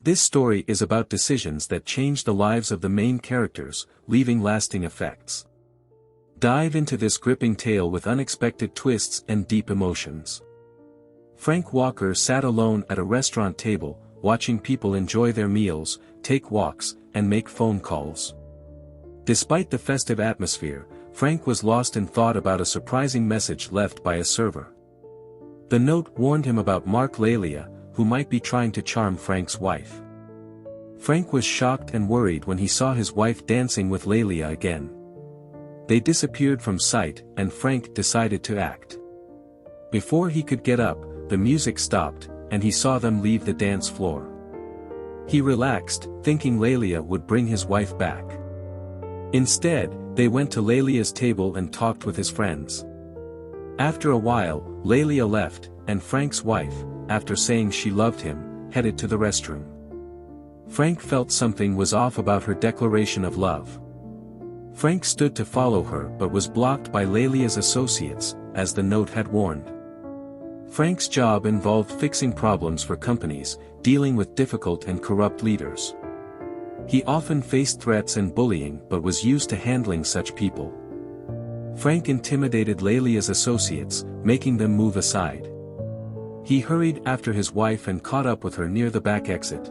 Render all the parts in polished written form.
This story is about decisions that change the lives of the main characters, leaving lasting effects. Dive into this gripping tale with unexpected twists and deep emotions. Frank Walker sat alone at a restaurant table, watching people enjoy their meals, take walks, and make phone calls. Despite the festive atmosphere, Frank was lost in thought about a surprising message left by a server. The note warned him about Marc Lavalliere, who might be trying to charm Frank's wife. Frank was shocked and worried when he saw his wife dancing with Lavalliere again. They disappeared from sight, and Frank decided to act. Before he could get up, the music stopped, and he saw them leave the dance floor. He relaxed, thinking Lavalliere would bring his wife back. Instead, they went to Lallia's table and talked with his friends. After a while, Lavalliere left, and Frank's wife, after saying she loved him, headed to the restroom. Frank felt something was off about her declaration of love. Frank stood to follow her but was blocked by Lallia's associates, as the note had warned. Frank's job involved fixing problems for companies, dealing with difficult and corrupt leaders. He often faced threats and bullying but was used to handling such people. Frank intimidated Lallia's associates, making them move aside. He hurried after his wife and caught up with her near the back exit.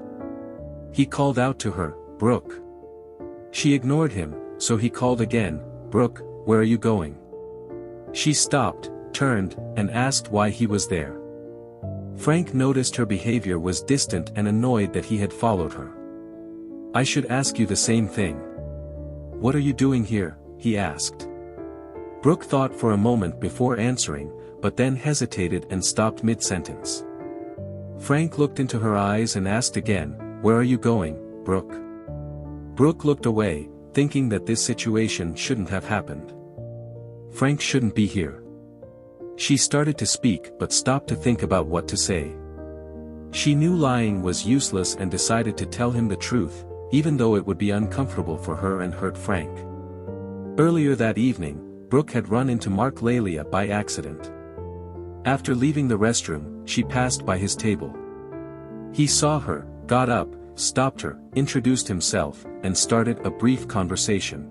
He called out to her, "Brooke." She ignored him, so he called again, "Brooke, where are you going?" She stopped, turned, and asked why he was there. Frank noticed her behavior was distant and annoyed that he had followed her. "I should ask you the same thing. What are you doing here?" he asked. Brooke thought for a moment before answering, but then hesitated and stopped mid-sentence. Frank looked into her eyes and asked again, "Where are you going, Brooke?" Brooke looked away, thinking that this situation shouldn't have happened. Frank shouldn't be here. She started to speak but stopped to think about what to say. She knew lying was useless and decided to tell him the truth, even though it would be uncomfortable for her and hurt Frank. Earlier that evening, Brooke had run into Marc Lavalliere by accident. After leaving the restroom, she passed by his table. He saw her, got up, stopped her, introduced himself, and started a brief conversation.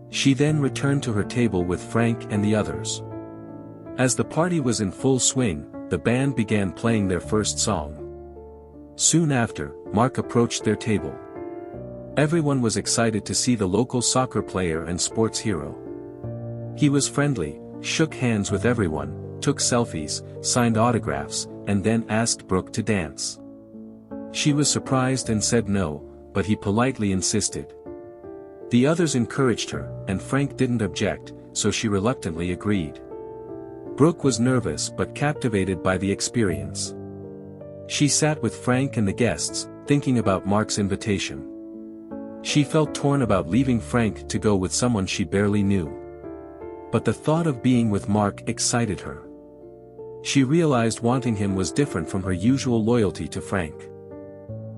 She then returned to her table with Frank and the others. As the party was in full swing, the band began playing their first song. Soon after, Mark approached their table. Everyone was excited to see the local soccer player and sports hero. He was friendly, shook hands with everyone, took selfies, signed autographs, and then asked Brooke to dance. She was surprised and said no, but he politely insisted. The others encouraged her, and Frank didn't object, so she reluctantly agreed. Brooke was nervous but captivated by the experience. She sat with Frank and the guests, thinking about Mark's invitation. She felt torn about leaving Frank to go with someone she barely knew. But the thought of being with Mark excited her. She realized wanting him was different from her usual loyalty to Frank.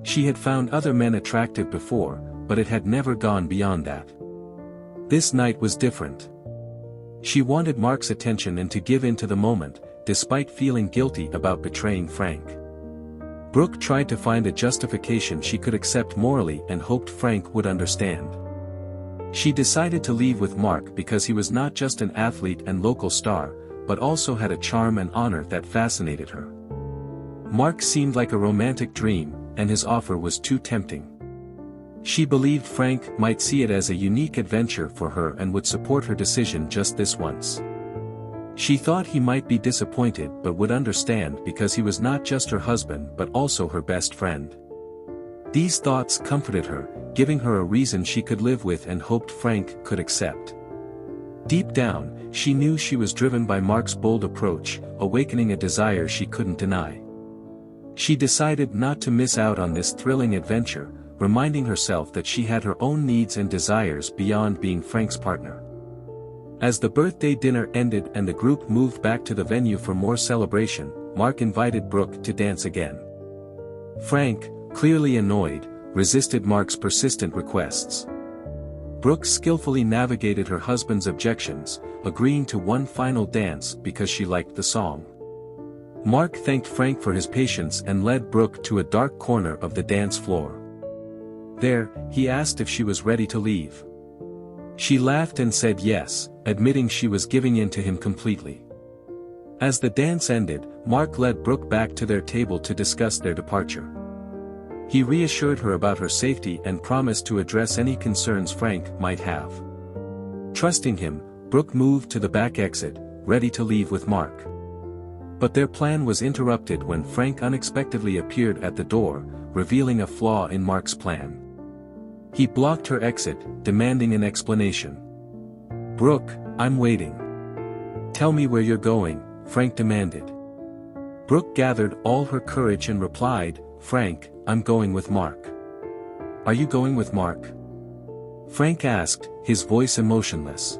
She had found other men attractive before, but it had never gone beyond that. This night was different. She wanted Mark's attention and to give in to the moment, despite feeling guilty about betraying Frank. Brooke tried to find a justification she could accept morally and hoped Frank would understand. She decided to leave with Mark because he was not just an athlete and local star, but also had a charm and honor that fascinated her. Mark seemed like a romantic dream, and his offer was too tempting. She believed Frank might see it as a unique adventure for her and would support her decision just this once. She thought he might be disappointed but would understand because he was not just her husband but also her best friend. These thoughts comforted her, giving her a reason she could live with and hoped Frank could accept. Deep down, she knew she was driven by Mark's bold approach, awakening a desire she couldn't deny. She decided not to miss out on this thrilling adventure, reminding herself that she had her own needs and desires beyond being Frank's partner. As the birthday dinner ended and the group moved back to the venue for more celebration, Mark invited Brooke to dance again. Frank, clearly annoyed, resisted Mark's persistent requests. Brooke skillfully navigated her husband's objections, agreeing to one final dance because she liked the song. Marc thanked Frank for his patience and led Brooke to a dark corner of the dance floor. There, he asked if she was ready to leave. She laughed and said yes, admitting she was giving in to him completely. As the dance ended, Marc led Brooke back to their table to discuss their departure. He reassured her about her safety and promised to address any concerns Frank might have. Trusting him, Brooke moved to the back exit, ready to leave with Marc. But their plan was interrupted when Frank unexpectedly appeared at the door, revealing a flaw in Marc's plan. He blocked her exit, demanding an explanation. "Brooke, I'm waiting. Tell me where you're going," Frank demanded. Brooke gathered all her courage and replied, "Frank, I'm going with Marc." "Are you going with Marc?" Frank asked, his voice emotionless.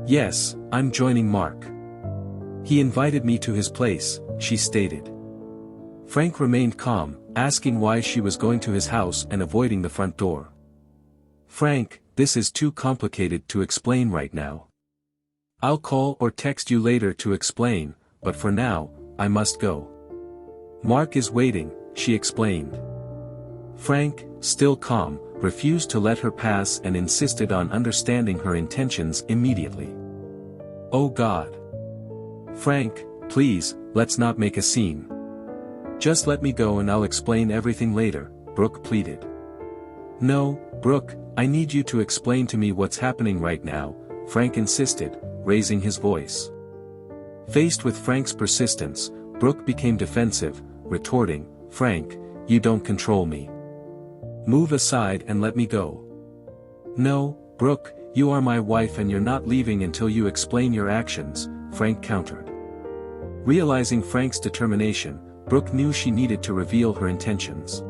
"Yes, I'm joining Marc. He invited me to his place," she stated. Frank remained calm, asking why she was going to his house and avoiding the front door. "Frank, this is too complicated to explain right now. I'll call or text you later to explain, but for now, I must go. Marc is waiting," she explained. Frank, still calm, refused to let her pass and insisted on understanding her intentions immediately. "Oh God. Frank, please, let's not make a scene. Just let me go and I'll explain everything later," Brooke pleaded. "No, Brooke, I need you to explain to me what's happening right now," Frank insisted, raising his voice. Faced with Frank's persistence, Brooke became defensive, retorting, "Frank, you don't control me. Move aside and let me go." "No, Brooke, you are my wife and you're not leaving until you explain your actions," Frank countered. Realizing Frank's determination, Brooke knew she needed to reveal her intentions.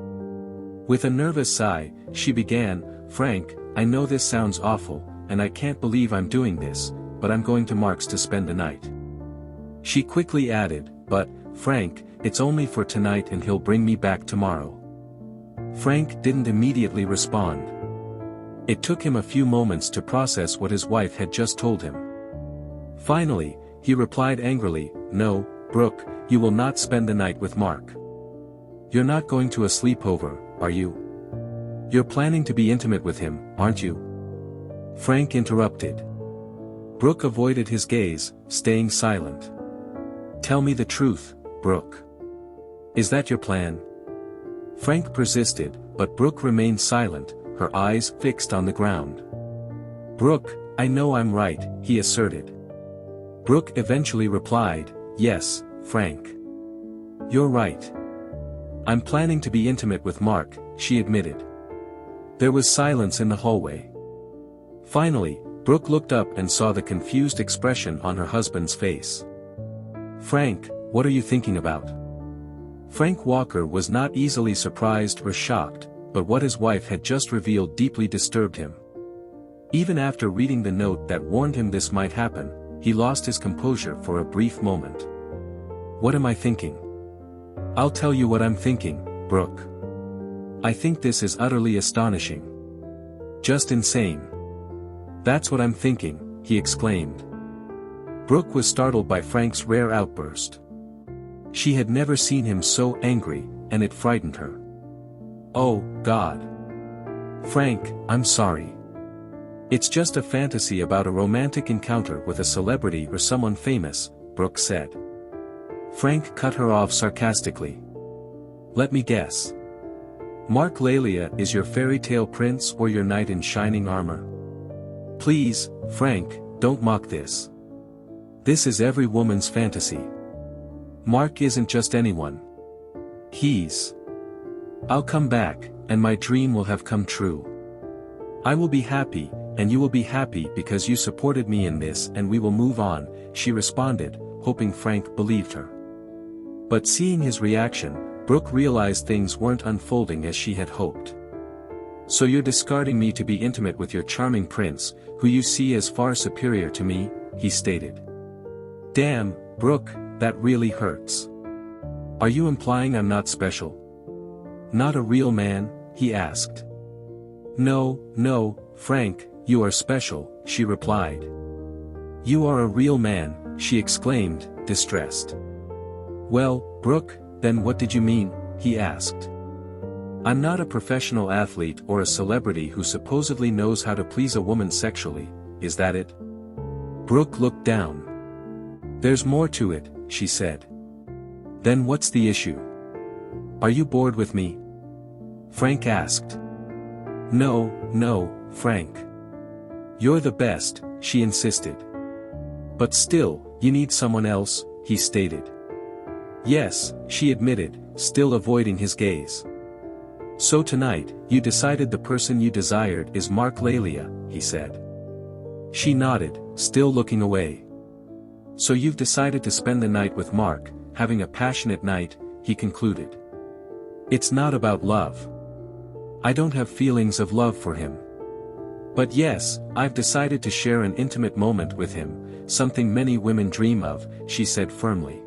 With a nervous sigh, she began, "Frank, I know this sounds awful, and I can't believe I'm doing this, but I'm going to Marc's to spend the night." She quickly added, "But, Frank, it's only for tonight and he'll bring me back tomorrow." Frank didn't immediately respond. It took him a few moments to process what his wife had just told him. Finally, he replied angrily, "No, Brooke, you will not spend the night with Marc. You're not going to a sleepover, are you? You're planning to be intimate with him, aren't you?" Frank interrupted. Brooke avoided his gaze, staying silent. "Tell me the truth, Brooke. Is that your plan?" Frank persisted, but Brooke remained silent, her eyes fixed on the ground. "Brooke, I know I'm right," he asserted. Brooke eventually replied, "Yes, Frank. You're right. I'm planning to be intimate with Marc," she admitted. There was silence in the hallway. Finally, Brooke looked up and saw the confused expression on her husband's face. "Frank, what are you thinking about?" Frank Walker was not easily surprised or shocked, but what his wife had just revealed deeply disturbed him. Even after reading the note that warned him this might happen, he lost his composure for a brief moment. "What am I thinking?" "I'll tell you what I'm thinking, Brooke. I think this is utterly astonishing. Just insane. That's what I'm thinking," he exclaimed. Brooke was startled by Frank's rare outburst. She had never seen him so angry, and it frightened her. "Oh, God. Frank, I'm sorry. It's just a fantasy about a romantic encounter with a celebrity or someone famous," Brooke said. Frank cut her off sarcastically. "Let me guess. Marc Lavalliere is your fairy tale prince or your knight in shining armor? Please, Frank, don't mock this. This is every woman's fantasy. Marc isn't just anyone. He's... I'll come back, and my dream will have come true. I will be happy, and you will be happy because you supported me in this and we will move on," she responded, hoping Frank believed her. But seeing his reaction, Brooke realized things weren't unfolding as she had hoped. "So you're discarding me to be intimate with your charming prince, who you see as far superior to me," he stated. "Damn, Brooke, that really hurts. Are you implying I'm not special? Not a real man?" he asked. No, Frank, you are special," she replied. "You are a real man," she exclaimed, distressed. Well, Brooke, then what did you mean? He asked. I'm not a professional athlete or a celebrity who supposedly knows how to please a woman sexually, is that it? Brooke looked down. There's more to it, she said. Then what's the issue? Are you bored with me? Frank asked. No, Frank. You're the best, she insisted. But still, you need someone else, he stated. Yes, she admitted, still avoiding his gaze. So tonight, you decided the person you desired is Marc Lavalliere, he said. She nodded, still looking away. So you've decided to spend the night with Marc, having a passionate night, he concluded. It's not about love. I don't have feelings of love for him. But yes, I've decided to share an intimate moment with him, something many women dream of, she said firmly.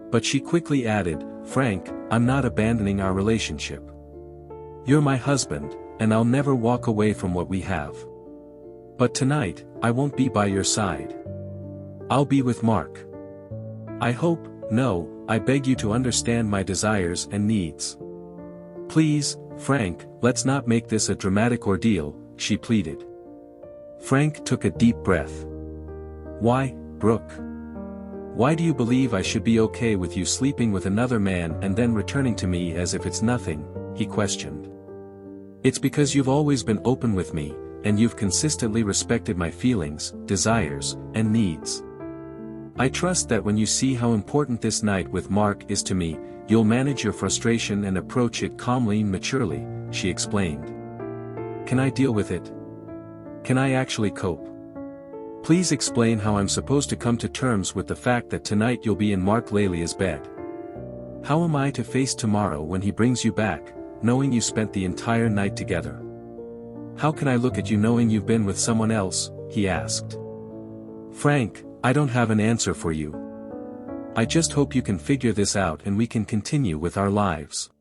But she quickly added, Frank, I'm not abandoning our relationship. You're my husband, and I'll never walk away from what we have. But tonight, I won't be by your side. I'll be with Marc. I hope, no, I beg you to understand my desires and needs. Please, Frank, let's not make this a dramatic ordeal, she pleaded. Frank took a deep breath. Why, Brooke? Why do you believe I should be okay with you sleeping with another man and then returning to me as if it's nothing, he questioned. It's because you've always been open with me, and you've consistently respected my feelings, desires, and needs. I trust that when you see how important this night with Marc is to me, you'll manage your frustration and approach it calmly and maturely, she explained. Can I deal with it? Can I actually cope? Please explain how I'm supposed to come to terms with the fact that tonight you'll be in Marc Lavalliere's bed. How am I to face tomorrow when he brings you back, knowing you spent the entire night together? How can I look at you knowing you've been with someone else, he asked. Frank, I don't have an answer for you. I just hope you can figure this out and we can continue with our lives.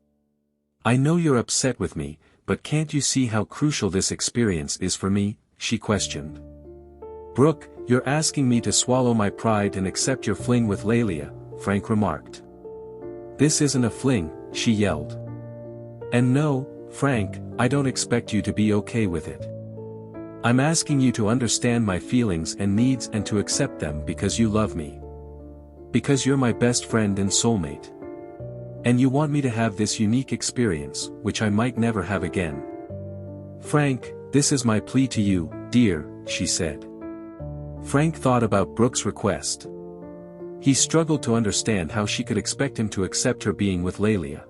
I know you're upset with me, but can't you see how crucial this experience is for me, she questioned. Brooke, you're asking me to swallow my pride and accept your fling with Lavallieere, Frank remarked. This isn't a fling, she yelled. And no, Frank, I don't expect you to be okay with it. I'm asking you to understand my feelings and needs and to accept them because you love me. Because you're my best friend and soulmate. And you want me to have this unique experience, which I might never have again. Frank, this is my plea to you, dear, she said. Frank thought about Brooke's request. He struggled to understand how she could expect him to accept her being with Lavallieere.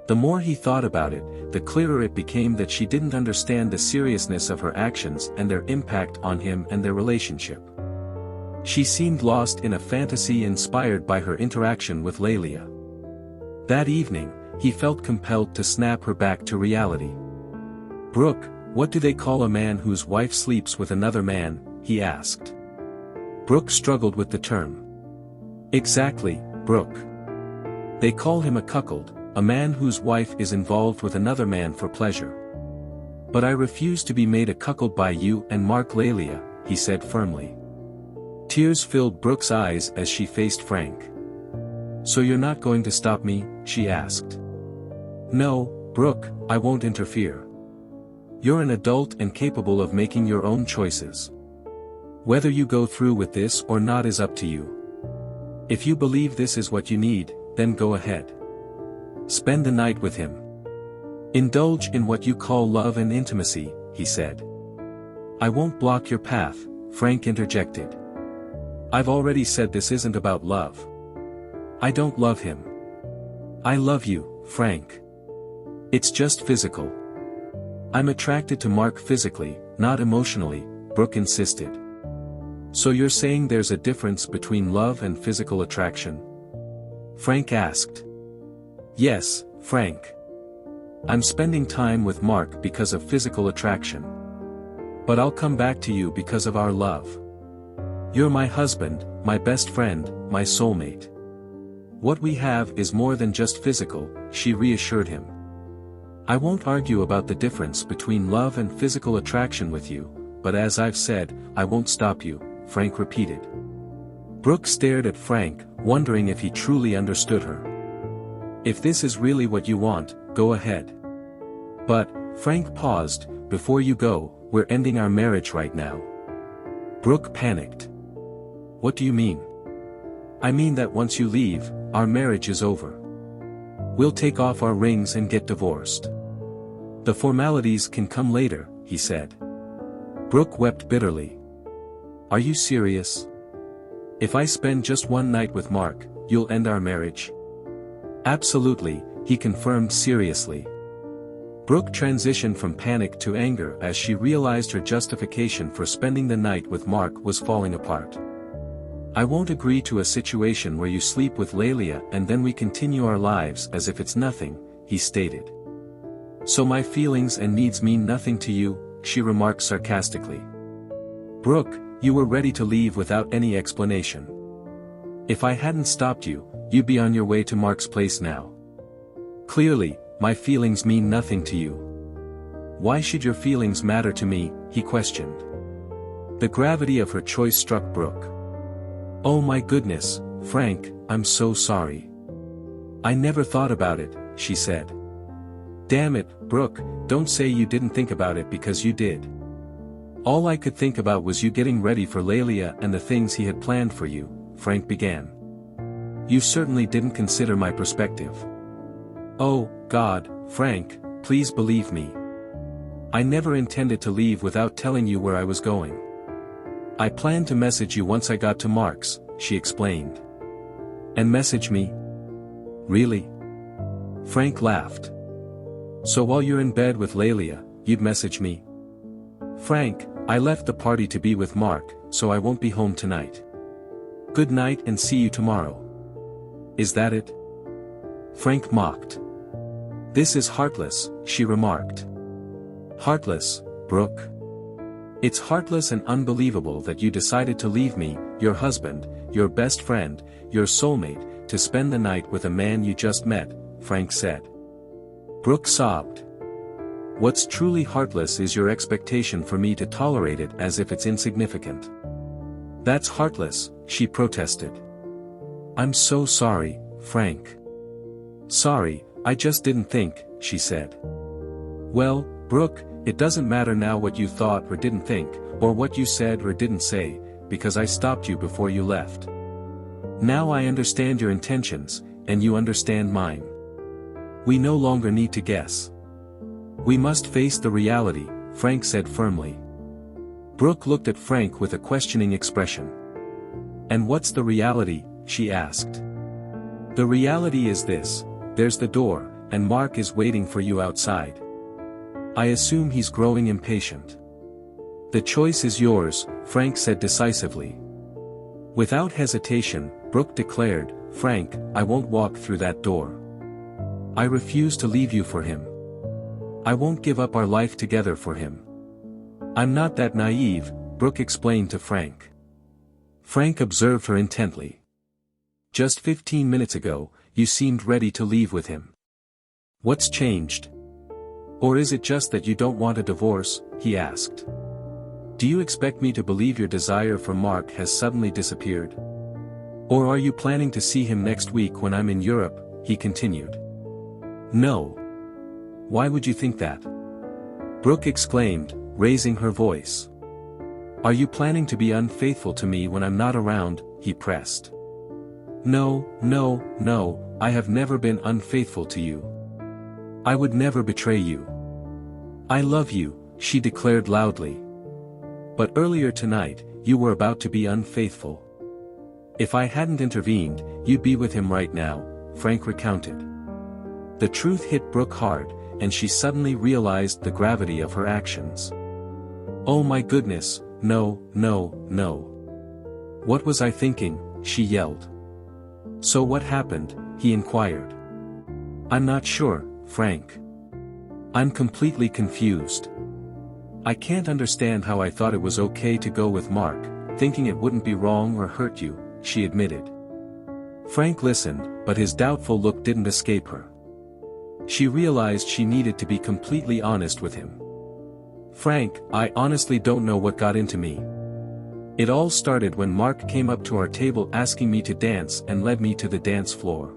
The more he thought about it, the clearer it became that she didn't understand the seriousness of her actions and their impact on him and their relationship. She seemed lost in a fantasy inspired by her interaction with Lavallieere. That evening, he felt compelled to snap her back to reality. Brooke, what do they call a man whose wife sleeps with another man, he asked. Brooke struggled with the term. Exactly, Brooke. They call him a cuckold, a man whose wife is involved with another man for pleasure. But I refuse to be made a cuckold by you and Marc Lavallieere, he said firmly. Tears filled Brooke's eyes as she faced Frank. So you're not going to stop me, she asked. No, Brooke, I won't interfere. You're an adult and capable of making your own choices. Whether you go through with this or not is up to you. If you believe this is what you need, then go ahead. Spend the night with him. Indulge in what you call love and intimacy, he said. I won't block your path, Frank interjected. I've already said this isn't about love. I don't love him. I love you, Frank. It's just physical. I'm attracted to Marc physically, not emotionally, Brooke insisted. So you're saying there's a difference between love and physical attraction? Frank asked. Yes, Frank. I'm spending time with Marc because of physical attraction. But I'll come back to you because of our love. You're my husband, my best friend, my soulmate. What we have is more than just physical, she reassured him. I won't argue about the difference between love and physical attraction with you, but as I've said, I won't stop you, Frank repeated. Brooke stared at Frank, wondering if he truly understood her. "If this is really what you want, go ahead." "But," Frank paused, "before you go, we're ending our marriage right now." Brooke panicked. "What do you mean?" "I mean that once you leave, our marriage is over. We'll take off our rings and get divorced. The formalities can come later," he said. Brooke wept bitterly. "Are you serious? If I spend just one night with Mark, you'll end our marriage?" "Absolutely," he confirmed seriously. Brooke transitioned from panic to anger as she realized her justification for spending the night with Mark was falling apart. "I won't agree to a situation where you sleep with Lelia and then we continue our lives as if it's nothing," he stated. "So my feelings and needs mean nothing to you," she remarked sarcastically. "Brooke, you were ready to leave without any explanation. If I hadn't stopped you, you'd be on your way to Mark's place now. Clearly, my feelings mean nothing to you." "Why should your feelings matter to me?" he questioned. The gravity of her choice struck Brooke. "Oh my goodness, Frank, I'm so sorry. I never thought about it," she said. "Damn it, Brooke, don't say you didn't think about it because you did. All I could think about was you getting ready for Lelia and the things he had planned for you," Frank began. "You certainly didn't consider my perspective." "Oh, God, Frank, please believe me. I never intended to leave without telling you where I was going. I planned to message you once I got to Mark's," she explained. "And message me? Really?" Frank laughed. "So while you're in bed with Lelia, you'd message me?" "Frank, I left the party to be with Mark, so I won't be home tonight. Good night and see you tomorrow." "Is that it?" Frank mocked. "This is heartless," she remarked. "Heartless, Brooke? It's heartless and unbelievable that you decided to leave me, your husband, your best friend, your soulmate, to spend the night with a man you just met," Frank said. Brooke sobbed. "What's truly heartless is your expectation for me to tolerate it as if it's insignificant." "That's heartless," she protested. "I'm so sorry, Frank." "Sorry, I just didn't think," she said. "Well, Brooke, it doesn't matter now what you thought or didn't think, or what you said or didn't say, because I stopped you before you left. Now I understand your intentions, and you understand mine. We no longer need to guess. We must face the reality," Frank said firmly. Brooke looked at Frank with a questioning expression. "And what's the reality?" she asked. "The reality is this: there's the door, and Mark is waiting for you outside. I assume he's growing impatient." "The choice is yours," Frank said decisively. Without hesitation, Brooke declared, "Frank, I won't walk through that door. I refuse to leave you for him. I won't give up our life together for him." "I'm not that naive," Brooke explained to Frank. Frank observed her intently. "Just 15 minutes ago, you seemed ready to leave with him. What's changed? Or is it just that you don't want a divorce?" he asked. "Do you expect me to believe your desire for Mark has suddenly disappeared? Or are you planning to see him next week when I'm in Europe?" he continued. "No. Why would you think that?" Brooke exclaimed, raising her voice. "Are you planning to be unfaithful to me when I'm not around?" he pressed. "No, no, no, I have never been unfaithful to you. I would never betray you. I love you," she declared loudly. "But earlier tonight, you were about to be unfaithful. If I hadn't intervened, you'd be with him right now," Frank recounted. The truth hit Brooke hard, and she suddenly realized the gravity of her actions. "Oh my goodness, no, no, no. What was I thinking?" she yelled. "So what happened?" he inquired. "I'm not sure, Frank. I'm completely confused. I can't understand how I thought it was okay to go with Mark, thinking it wouldn't be wrong or hurt you," she admitted. Frank listened, but his doubtful look didn't escape her. She realized she needed to be completely honest with him. "Frank, I honestly don't know what got into me. It all started when Marc came up to our table asking me to dance and led me to the dance floor.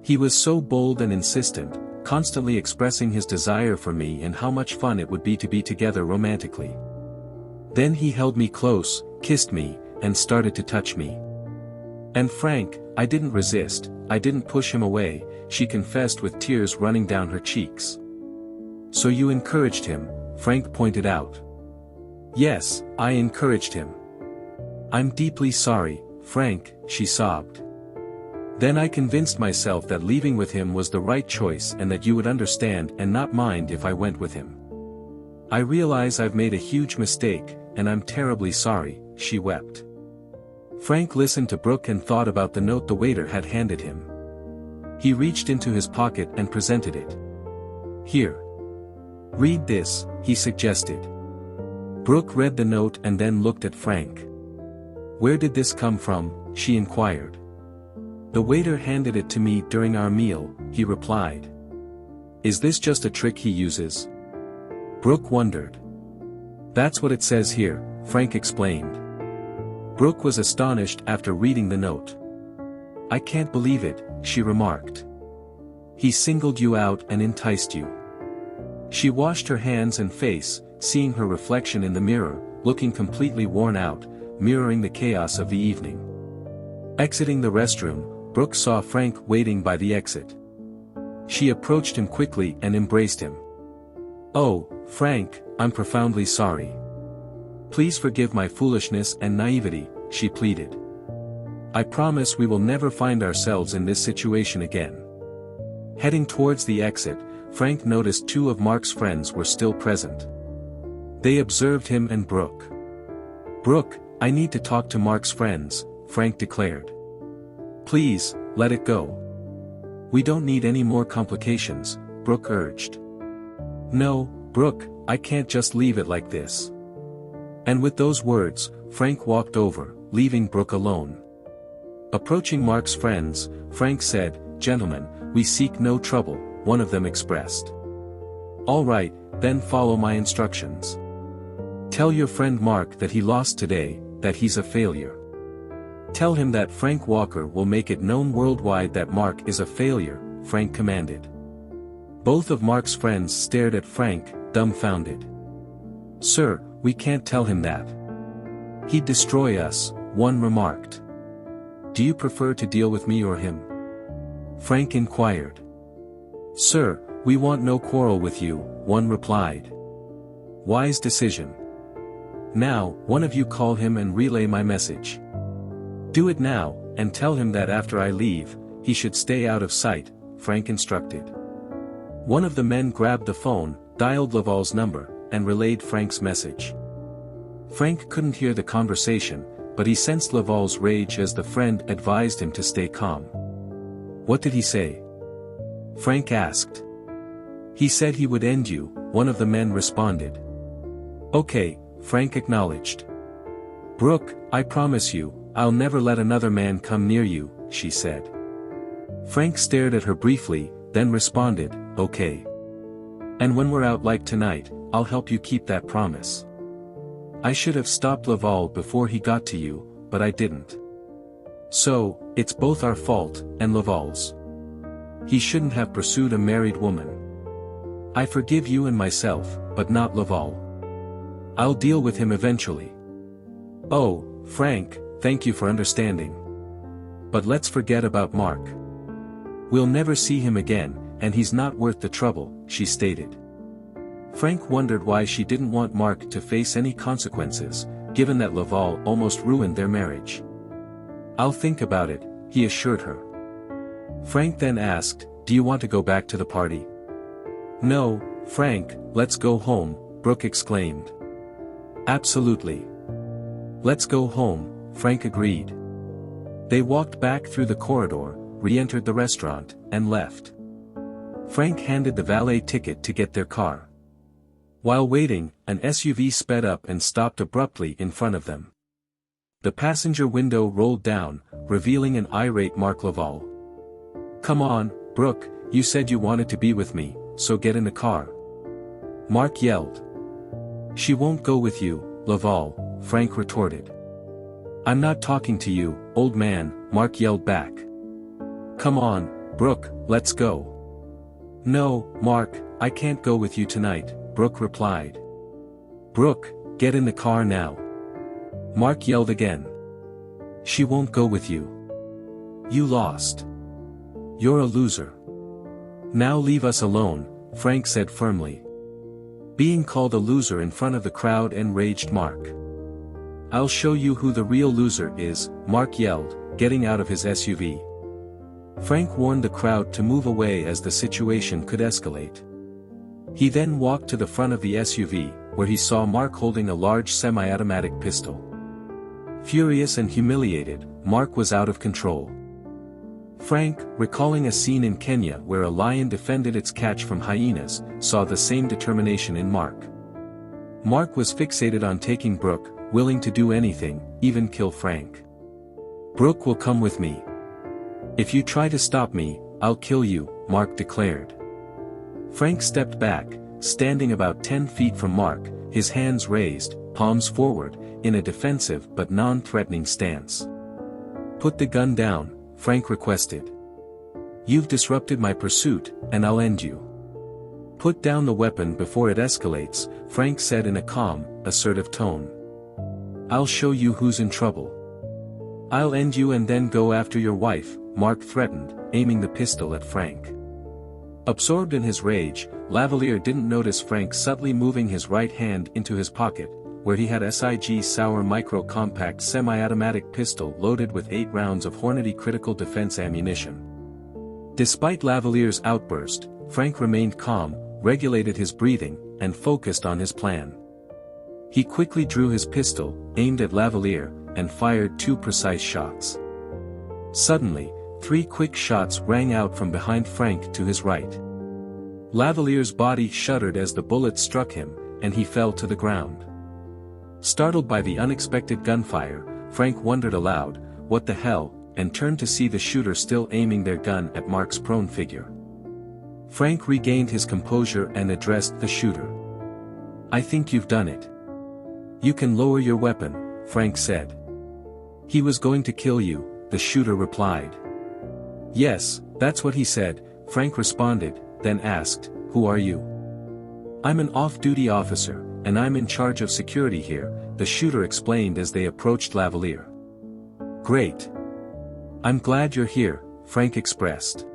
He was so bold and insistent, constantly expressing his desire for me and how much fun it would be to be together romantically. Then he held me close, kissed me, and started to touch me. And Frank, I didn't resist, I didn't push him away, she confessed with tears running down her cheeks. So you encouraged him, Frank pointed out. Yes, I encouraged him. I'm deeply sorry, Frank, she sobbed. Then I convinced myself that leaving with him was the right choice and that you would understand and not mind if I went with him. I realize I've made a huge mistake, and I'm terribly sorry, she wept. Frank listened to Brooke and thought about the note the waiter had handed him. He reached into his pocket and presented it. Here. Read this, he suggested. Brooke read the note and then looked at Frank. Where did this come from? She inquired. The waiter handed it to me during our meal, he replied. Is this just a trick he uses? Brooke wondered. That's what it says here, Frank explained. Brooke was astonished after reading the note. I can't believe it, she remarked. He singled you out and enticed you. She washed her hands and face, seeing her reflection in the mirror, looking completely worn out, mirroring the chaos of the evening. Exiting the restroom, Brooke saw Frank waiting by the exit. She approached him quickly and embraced him. Oh, Frank, I'm profoundly sorry. Please forgive my foolishness and naivety, she pleaded. I promise we will never find ourselves in this situation again. Heading towards the exit, Frank noticed two of Marc's friends were still present. They observed him and Brooke. Brooke, I need to talk to Marc's friends, Frank declared. Please, let it go. We don't need any more complications, Brooke urged. No, Brooke, I can't just leave it like this. And with those words, Frank walked over, leaving Brooke alone. Approaching Marc's friends, Frank said, Gentlemen, we seek no trouble, one of them expressed. All right, then follow my instructions. Tell your friend Marc that he lost today, that he's a failure. Tell him that Frank Walker will make it known worldwide that Marc is a failure, Frank commanded. Both of Marc's friends stared at Frank, dumbfounded. Sir, we can't tell him that. He'd destroy us, one remarked. Do you prefer to deal with me or him? Frank inquired. Sir, we want no quarrel with you, one replied. Wise decision. Now, one of you call him and relay my message. Do it now, and tell him that after I leave, he should stay out of sight, Frank instructed. One of the men grabbed the phone, dialed Laval's number, and relayed Frank's message. Frank couldn't hear the conversation, but he sensed Laval's rage as the friend advised him to stay calm. What did he say? Frank asked. He said he would end you, one of the men responded. Okay, Frank acknowledged. Brooke, I promise you, I'll never let another man come near you, she said. Frank stared at her briefly, then responded, okay. And when we're out like tonight, I'll help you keep that promise. I should have stopped Laval before he got to you, but I didn't. So, it's both our fault, and Laval's. He shouldn't have pursued a married woman. I forgive you and myself, but not Laval. I'll deal with him eventually. Oh, Frank, thank you for understanding. But let's forget about Marc. We'll never see him again, and he's not worth the trouble, she stated. Frank wondered why she didn't want Marc to face any consequences, given that Laval almost ruined their marriage. I'll think about it, he assured her. Frank then asked, do you want to go back to the party? No, Frank, let's go home, Brooke exclaimed. Absolutely. Let's go home, Frank agreed. They walked back through the corridor, re-entered the restaurant, and left. Frank handed the valet ticket to get their car. While waiting, an SUV sped up and stopped abruptly in front of them. The passenger window rolled down, revealing an irate Marc Laval. Come on, Brooke, you said you wanted to be with me, so get in the car. Marc yelled. She won't go with you, Laval, Frank retorted. I'm not talking to you, old man, Marc yelled back. Come on, Brooke, let's go. No, Marc, I can't go with you tonight, Brooke replied. Brooke, get in the car now. Marc yelled again. She won't go with you. You lost. You're a loser. Now leave us alone, Frank said firmly. Being called a loser in front of the crowd enraged Marc. I'll show you who the real loser is, Marc yelled, getting out of his SUV. Frank warned the crowd to move away as the situation could escalate. He then walked to the front of the SUV, where he saw Marc holding a large semi-automatic pistol. Furious and humiliated, Marc was out of control. Frank, recalling a scene in Kenya where a lion defended its catch from hyenas, saw the same determination in Marc. Marc was fixated on taking Brooke, willing to do anything, even kill Frank. Brooke will come with me. If you try to stop me, I'll kill you, Marc declared. Frank stepped back, standing about 10 feet from Marc, his hands raised, palms forward, in a defensive but non-threatening stance. Put the gun down, Frank requested. You've disrupted my pursuit, and I'll end you. Put down the weapon before it escalates, Frank said in a calm, assertive tone. I'll show you who's in trouble. I'll end you and then go after your wife, Marc threatened, aiming the pistol at Frank. Absorbed in his rage, Lavalliere didn't notice Frank subtly moving his right hand into his pocket, where he had SIG Sauer micro-compact semi-automatic pistol loaded with 8 rounds of Hornady critical defense ammunition. Despite Lavalliere's outburst, Frank remained calm, regulated his breathing, and focused on his plan. He quickly drew his pistol, aimed at Lavalliere, and fired 2 precise shots. Suddenly, 3 quick shots rang out from behind Frank to his right. Lavalliere's body shuddered as the bullet struck him, and he fell to the ground. Startled by the unexpected gunfire, Frank wondered aloud, what the hell, and turned to see the shooter still aiming their gun at Marc's prone figure. Frank regained his composure and addressed the shooter. I think you've done it. You can lower your weapon, Frank said. He was going to kill you, the shooter replied. Yes, that's what he said, Frank responded, then asked, who are you? I'm an off-duty officer, and I'm in charge of security here, the shooter explained as they approached Lavalliere. Great. I'm glad you're here, Frank expressed.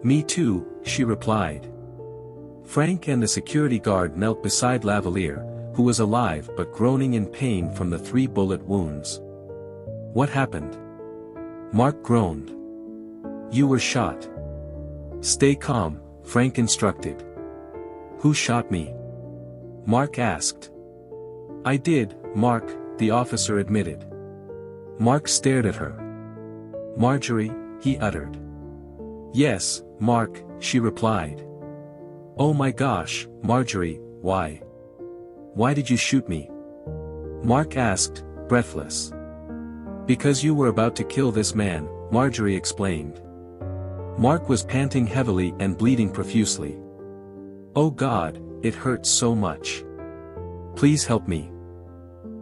Me too, she replied. Frank and the security guard knelt beside Lavalliere, who was alive but groaning in pain from the 3 bullet wounds. What happened? Marc groaned. You were shot. Stay calm, Frank instructed. Who shot me? Marc asked. I did, Marc, the officer admitted. Marc stared at her. Marjorie, he uttered. Yes, Marc, she replied. Oh my gosh, Marjorie, why? Why did you shoot me? Marc asked, breathless. Because you were about to kill this man, Marjorie explained. Marc was panting heavily and bleeding profusely. Oh God, it hurts so much. Please help me.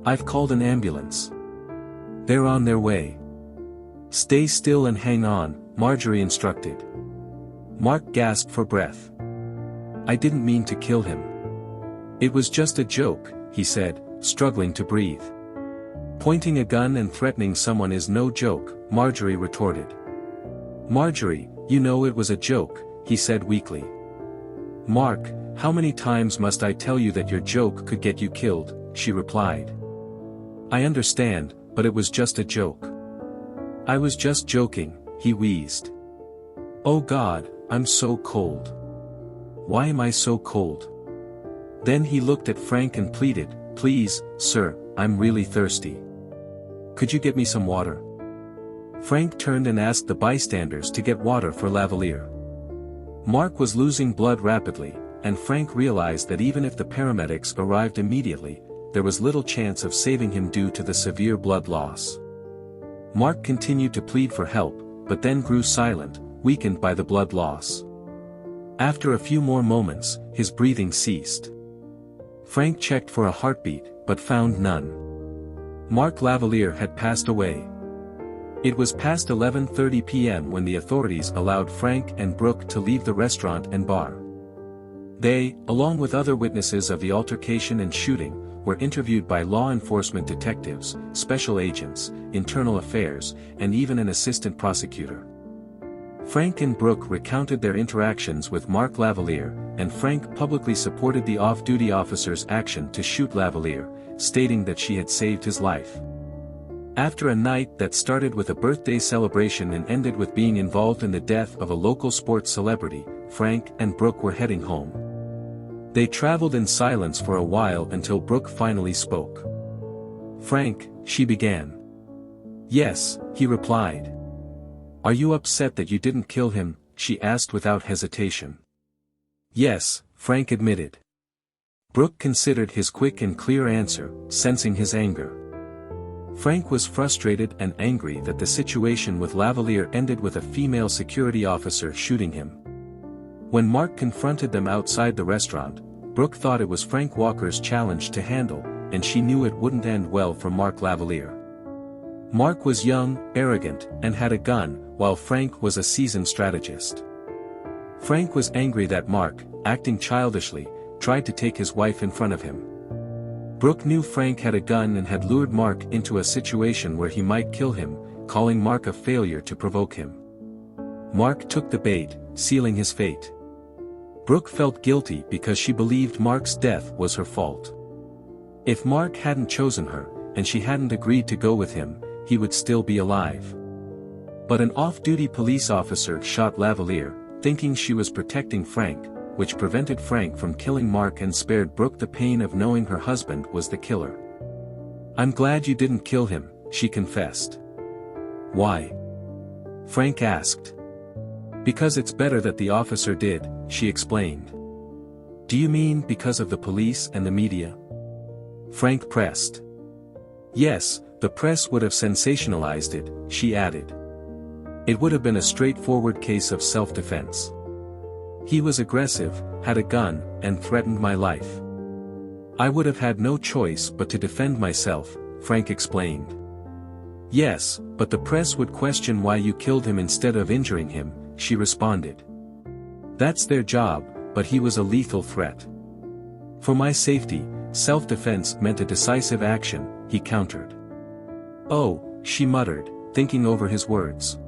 I've called an ambulance. They're on their way. Stay still and hang on, Marjorie instructed. Marc gasped for breath. I didn't mean to kill him. It was just a joke, he said, struggling to breathe. Pointing a gun and threatening someone is no joke, Marjorie retorted. Marjorie, you know it was a joke, he said weakly. Marc, how many times must I tell you that your joke could get you killed, she replied. I understand, but it was just a joke. I was just joking, he wheezed. Oh God, I'm so cold. Why am I so cold? Then he looked at Frank and pleaded, please, sir, I'm really thirsty. Could you get me some water? Frank turned and asked the bystanders to get water for Lavalliere. Marc was losing blood rapidly, and Frank realized that even if the paramedics arrived immediately, there was little chance of saving him due to the severe blood loss. Marc continued to plead for help, but then grew silent, weakened by the blood loss. After a few more moments, his breathing ceased. Frank checked for a heartbeat, but found none. Marc Lavalliere had passed away. It was past 11:30 p.m. when the authorities allowed Frank and Brooke to leave the restaurant and bar. They, along with other witnesses of the altercation and shooting, were interviewed by law enforcement detectives, special agents, internal affairs, and even an assistant prosecutor. Frank and Brooke recounted their interactions with Marc Lavalliere, and Frank publicly supported the off-duty officer's action to shoot Lavalliere, stating that she had saved his life. After a night that started with a birthday celebration and ended with being involved in the death of a local sports celebrity, Frank and Brooke were heading home. They traveled in silence for a while until Brooke finally spoke. "Frank," she began. "Yes," he replied. "Are you upset that you didn't kill him?" she asked without hesitation. "Yes," Frank admitted. Brooke considered his quick and clear answer, sensing his anger. Frank was frustrated and angry that the situation with Lavalliere ended with a female security officer shooting him. When Marc confronted them outside the restaurant, Brooke thought it was Frank Walker's challenge to handle, and she knew it wouldn't end well for Marc Lavalliere. Marc was young, arrogant, and had a gun, while Frank was a seasoned strategist. Frank was angry that Marc, acting childishly, tried to take his wife in front of him. Brooke knew Frank had a gun and had lured Marc into a situation where he might kill him, calling Marc a failure to provoke him. Marc took the bait, sealing his fate. Brooke felt guilty because she believed Marc's death was her fault. If Marc hadn't chosen her, and she hadn't agreed to go with him, he would still be alive. But an off-duty police officer shot Lavalliere, thinking she was protecting Frank, which prevented Frank from killing Marc and spared Brooke the pain of knowing her husband was the killer. "I'm glad you didn't kill him," she confessed. "Why?" Frank asked. "Because it's better that the officer did," she explained. "Do you mean because of the police and the media?" Frank pressed. "Yes, the press would have sensationalized it," she added. "It would have been a straightforward case of self-defense. He was aggressive, had a gun, and threatened my life. I would have had no choice but to defend myself," Frank explained. "Yes, but the press would question why you killed him instead of injuring him," she responded. "That's their job, but he was a lethal threat. For my safety, self-defense meant a decisive action," he countered. "Oh," she muttered, thinking over his words.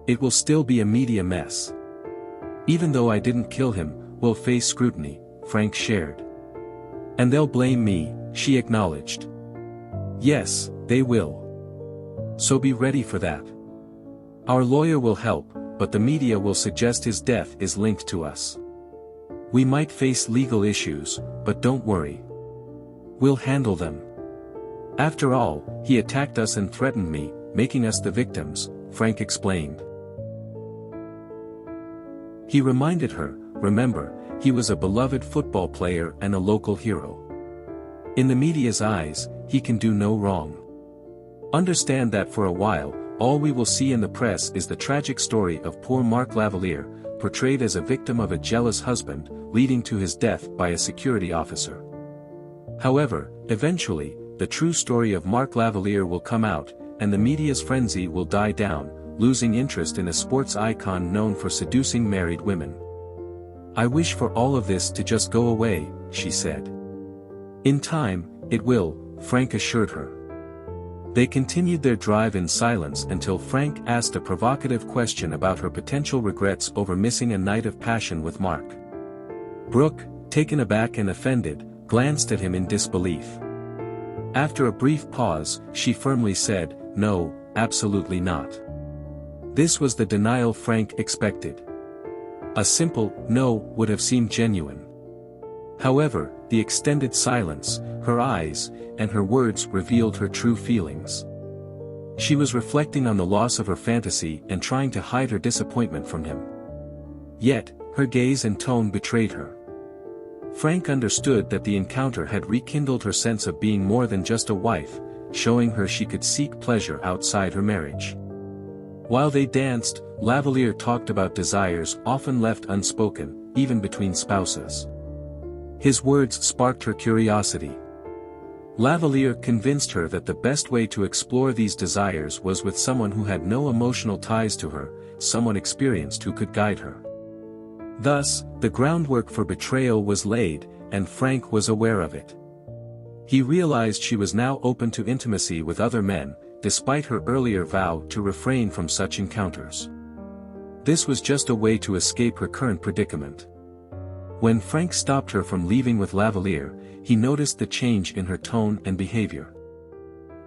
"It will still be a media mess. Even though I didn't kill him, we'll face scrutiny," Frank shared. "And they'll blame me," she acknowledged. "Yes, they will. So be ready for that. Our lawyer will help, but the media will suggest his death is linked to us. We might face legal issues, but don't worry. We'll handle them. After all, he attacked us and threatened me, making us the victims," Frank explained. He reminded her, remember, he was a beloved football player and a local hero. In the media's eyes, he can do no wrong. Understand that for a while, all we will see in the press is the tragic story of poor Marc Lavalliere, portrayed as a victim of a jealous husband, leading to his death by a security officer. However, eventually, the true story of Marc Lavalliere will come out, and the media's frenzy will die down, losing interest in a sports icon known for seducing married women. "I wish for all of this to just go away," she said. "In time, it will," Frank assured her. They continued their drive in silence until Frank asked a provocative question about her potential regrets over missing a night of passion with Marc. Brooke, taken aback and offended, glanced at him in disbelief. After a brief pause, she firmly said, "No, absolutely not." This was the denial Frank expected. A simple "no" would have seemed genuine. However, the extended silence, her eyes, and her words revealed her true feelings. She was reflecting on the loss of her fantasy and trying to hide her disappointment from him. Yet, her gaze and tone betrayed her. Frank understood that the encounter had rekindled her sense of being more than just a wife, showing her she could seek pleasure outside her marriage. While they danced, Lavalliere talked about desires often left unspoken, even between spouses. His words sparked her curiosity. Lavalliere convinced her that the best way to explore these desires was with someone who had no emotional ties to her, someone experienced who could guide her. Thus, the groundwork for betrayal was laid, and Frank was aware of it. He realized she was now open to intimacy with other men, despite her earlier vow to refrain from such encounters. This was just a way to escape her current predicament. When Frank stopped her from leaving with Lavalliere, he noticed the change in her tone and behavior.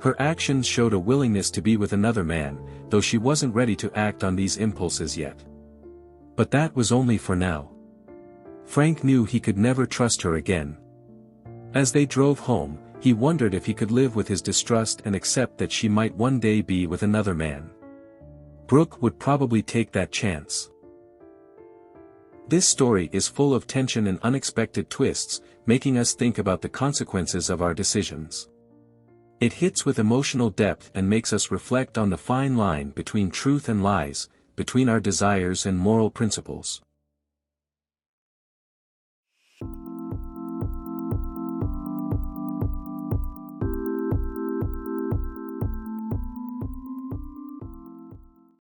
Her actions showed a willingness to be with another man, though she wasn't ready to act on these impulses yet. But that was only for now. Frank knew he could never trust her again. As they drove home, he wondered if he could live with his distrust and accept that she might one day be with another man. Brooke would probably take that chance. This story is full of tension and unexpected twists, making us think about the consequences of our decisions. It hits with emotional depth and makes us reflect on the fine line between truth and lies, between our desires and moral principles.